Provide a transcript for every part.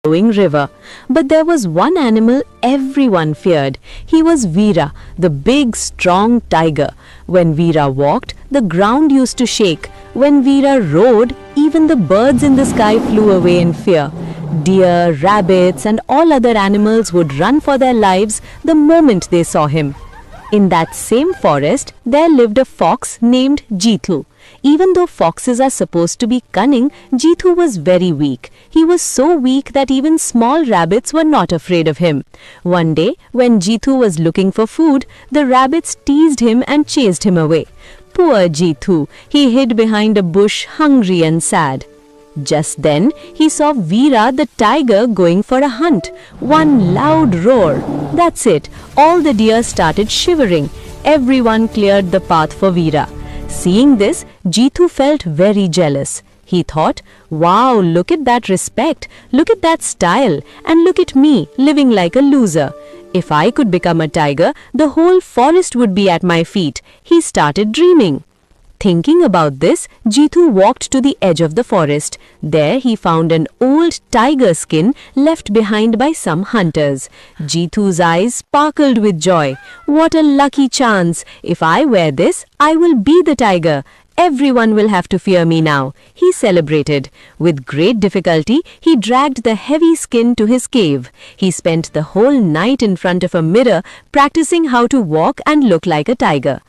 flowing river. But there was one animal everyone feared. He was Veera, the big, strong tiger. When Veera walked, the ground used to shake. When Veera roared, even the birds in the sky flew away in fear. Deer, rabbits, and all other animals would run for their lives the moment they saw him. In that same forest, there lived a fox named Jeethu. Even though foxes are supposed to be cunning, Jeethu was very weak. He was so weak that even small rabbits were not afraid of him. One day, when Jeethu was looking for food, the rabbits teased him and chased him away. Poor Jeethu, he hid behind a bush, hungry and sad. Just then, he saw Veera the tiger going for a hunt. One loud roar. That's it. All the deer started shivering. Everyone cleared the path for Veera. Seeing this, Jeethu felt very jealous. He thought, wow, look at that respect, look at that style, and look at me, living like a loser. If I could become a tiger, the whole forest would be at my feet. He started dreaming. Thinking about this, Jeethu walked to the edge of the forest. There he found an old tiger skin left behind by some hunters. Jeethu's eyes sparkled with joy. What a lucky chance! If I wear this, I will be the tiger. Everyone will have to fear me now, he celebrated. With great difficulty, he dragged the heavy skin to his cave. He spent the whole night in front of a mirror practicing how to walk and look like a tiger.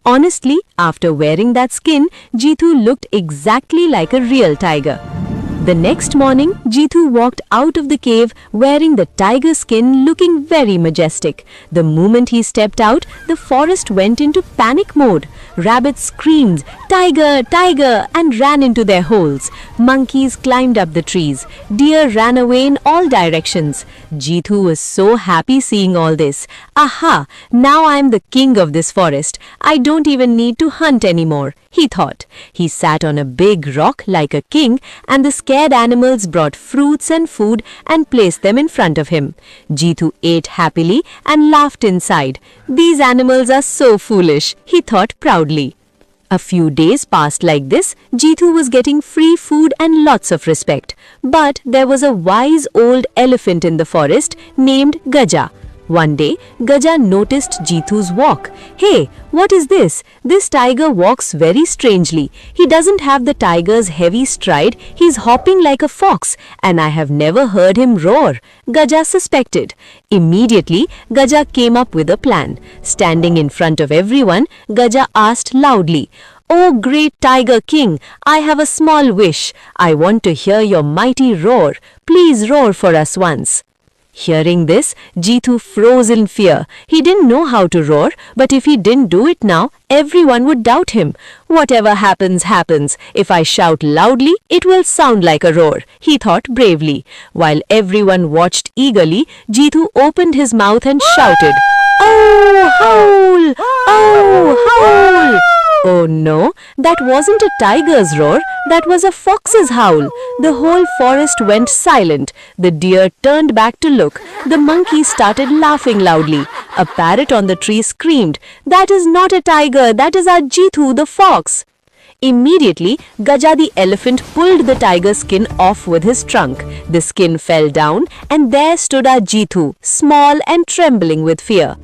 Honestly, after wearing that skin, Jeethu looked exactly like a real tiger. The next morning, Jeethu walked out of the cave wearing the tiger skin, looking very majestic. The moment he stepped out, the forest went into panic mode. Rabbits screamed, "Tiger! Tiger!" and ran into their holes. Monkeys climbed up the trees. Deer ran away in all directions. Jeethu was so happy seeing all this. Aha! Now I am the king of this forest. I don't even need to hunt anymore, he thought. He sat on a big rock like a king, and the scared animals brought fruits and food and placed them in front of him. Jeethu ate happily and laughed inside. These animals are so foolish, he thought proudly. A few days passed like this. Jeethu was getting free food and lots of respect. But there was a wise old elephant in the forest named Gaja. One day, Gaja noticed Jeethu's walk. Hey, what is this? This tiger walks very strangely. He doesn't have the tiger's heavy stride. He's hopping like a fox, and I have never heard him roar, Gaja suspected. Immediately, Gaja came up with a plan. Standing in front of everyone, Gaja asked loudly, "Oh great Tiger King, I have a small wish. I want to hear your mighty roar. Please roar for us once." Hearing this, Jeethu froze in fear. He didn't know how to roar, but if he didn't do it now, everyone would doubt him. Whatever happens, happens. If I shout loudly, it will sound like a roar, he thought bravely. While everyone watched eagerly, Jeethu opened his mouth and shouted, "Oh, howl! Oh, howl!" Oh no, that wasn't a tiger's roar, that was a fox's howl. The whole forest went silent. The deer turned back to look. The monkeys started laughing loudly. A parrot on the tree screamed, "That is not a tiger, that is our Jeethu the fox." Immediately, Gaja the elephant pulled the tiger's skin off with his trunk. The skin fell down, and there stood our Jeethu, small and trembling with fear.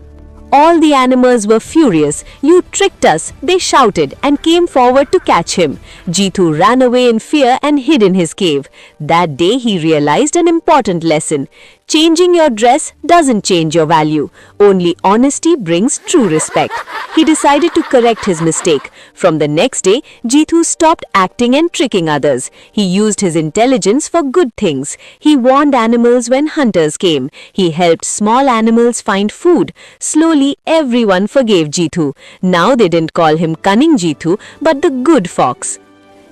All the animals were furious. "You tricked us," they shouted and came forward to catch him. Jeethu ran away in fear and hid in his cave. That day he realized an important lesson. Changing your dress doesn't change your value. Only honesty brings true respect. He decided to correct his mistake. From the next day, Jeethu stopped acting and tricking others. He used his intelligence for good things. He warned animals when hunters came. He helped small animals find food. Slowly, everyone forgave Jeethu. Now they didn't call him Cunning Jeethu, but the good fox.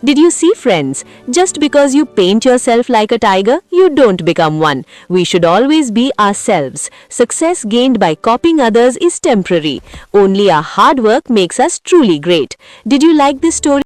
Did you see, friends? Just because you paint yourself like a tiger, you don't become one. We should always be ourselves. Success gained by copying others is temporary. Only our hard work makes us truly great. Did you like this story?